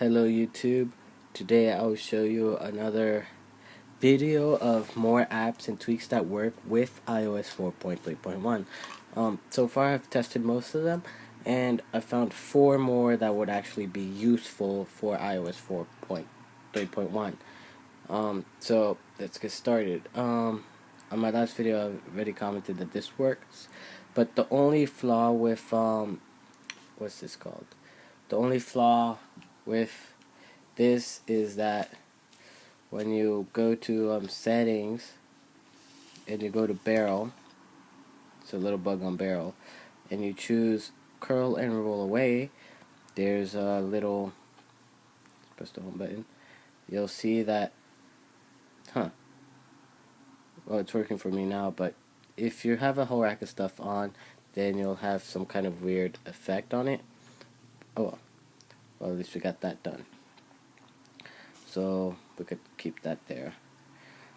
Hello YouTube. Today I will show you another video of more apps and tweaks that work with iOS 4.3.1. So far I've tested most of them and I found 4 more that would actually be useful for iOS 4.3.1. So let's get started. On my last video I already commented that this works, but the only flaw with what's this called? The only flaw with this is that when you go to settings and you go to barrel, it's a little bug on barrel, and you choose curl and roll away, there's a little, press the home button, you'll see that, well, it's working for me now, but if you have a whole rack of stuff on, then you'll have some kind of weird effect on it. Oh well, at least we got that done, so we could keep that there.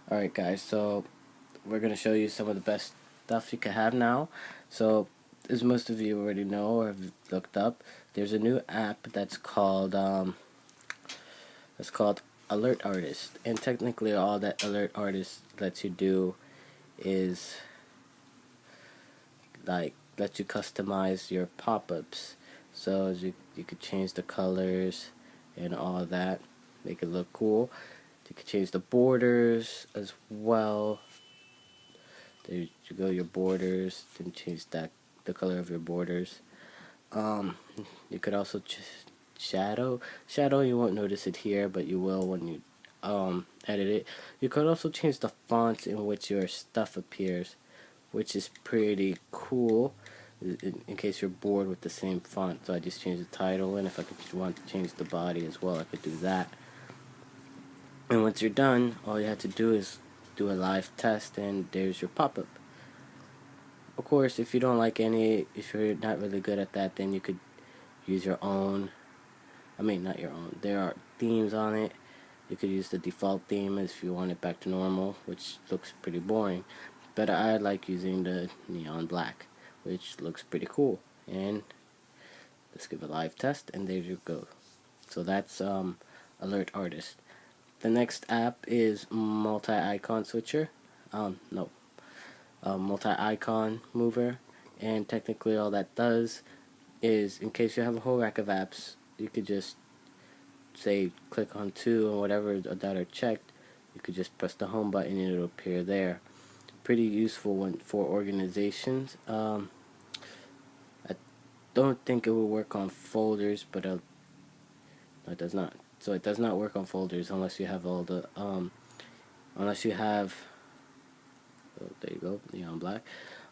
Alright guys, so we're going to show you some of the best stuff you can have now. So as most of you already know or have looked up, there's a new app that's called Alert Artist, and technically all that Alert Artist lets you do is like let you customize your pop-ups. So as you could change the colors and all that, make it look cool. You could change the borders as well. There you go, your borders, then change the color of your borders. You could also shadow. You won't notice it here, but you will when you edit it. You could also change the fonts in which your stuff appears, which is pretty cool. In case you're bored with the same font, so I just changed the title, and if I could want to change the body as well, I could do that. And once you're done, all you have to do is do a live test, and there's your pop-up. Of course, if you don't like if you're not really good at that, then you could use your own. I mean, not your own. There are themes on it. You could use the default theme if you want it back to normal, which looks pretty boring. But I like using the neon black, which looks pretty cool. And let's give a live test, and there you go. So that's Alert Artist. The next app is Multi-Icon Switcher. MultiIconMover, and technically all that does is, in case you have a whole rack of apps, you could just say click on 2 and whatever that are checked, you could just press the home button and it'll appear there. Pretty useful one for organizations. I don't think it will work on folders, but no, it does not. So it does not work on folders unless you have all the unless you have, oh, there you go, neon black,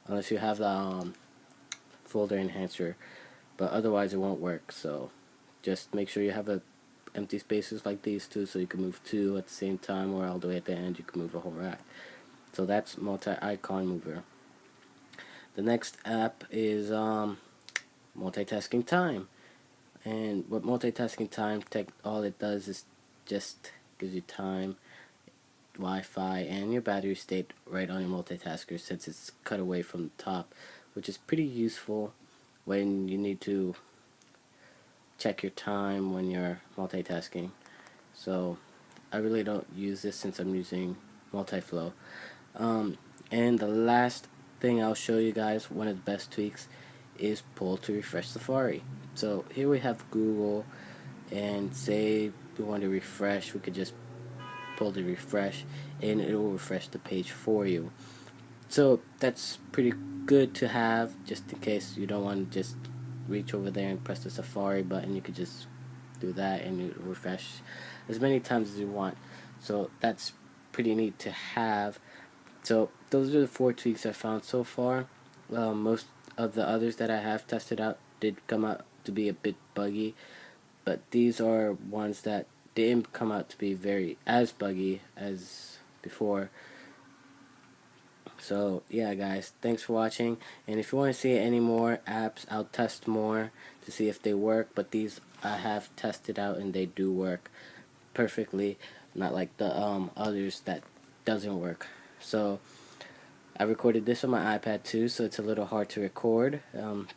unless you have the folder enhancer, but otherwise it won't work. So just make sure you have empty spaces like these two, so you can move 2 at the same time, or all the way at the end you can move a whole rack. So that's MultiIconMover. The next app is Multitasking Time. And what Multitasking Time all it does is just gives you time, Wi-Fi, and your battery state right on your multitasker, since it's cut away from the top, which is pretty useful when you need to check your time when you're multitasking. So I really don't use this since I'm using multi-flow. And the last thing I'll show you guys, one of the best tweaks, is pull to refresh Safari. So here we have Google, and say we want to refresh, we could just pull the refresh and it will refresh the page for you. So that's pretty good to have, just in case you don't want to just reach over there and press the Safari button. You could just do that and it will refresh as many times as you want. So that's pretty neat to have. So those are the 4 tweaks I found so far. Most of the others that I have tested out did come out to be a bit buggy, but these are ones that didn't come out to be as buggy as before. So yeah guys, thanks for watching, and if you want to see any more apps, I'll test more to see if they work, but these I have tested out and they do work perfectly, not like the others that doesn't work. So I recorded this on my iPad too, so it's a little hard to record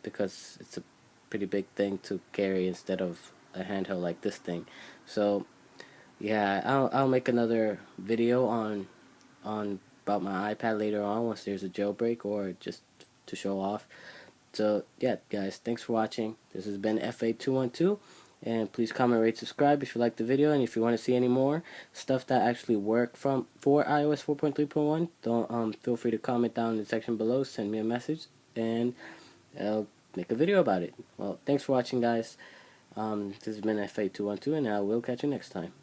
because it's a pretty big thing to carry instead of a handheld like this thing. So yeah, I'll make another video on about my iPad later on once there's a jailbreak, or just to show off. So yeah, guys, thanks for watching. This has been FA212, and please comment, rate, subscribe if you like the video, and if you want to see any more stuff that actually work for iOS 4.3.1, don't feel free to comment down in the section below, send me a message, and I'll make a video about it. Well, thanks for watching, guys. This has been FA212, and I will catch you next time.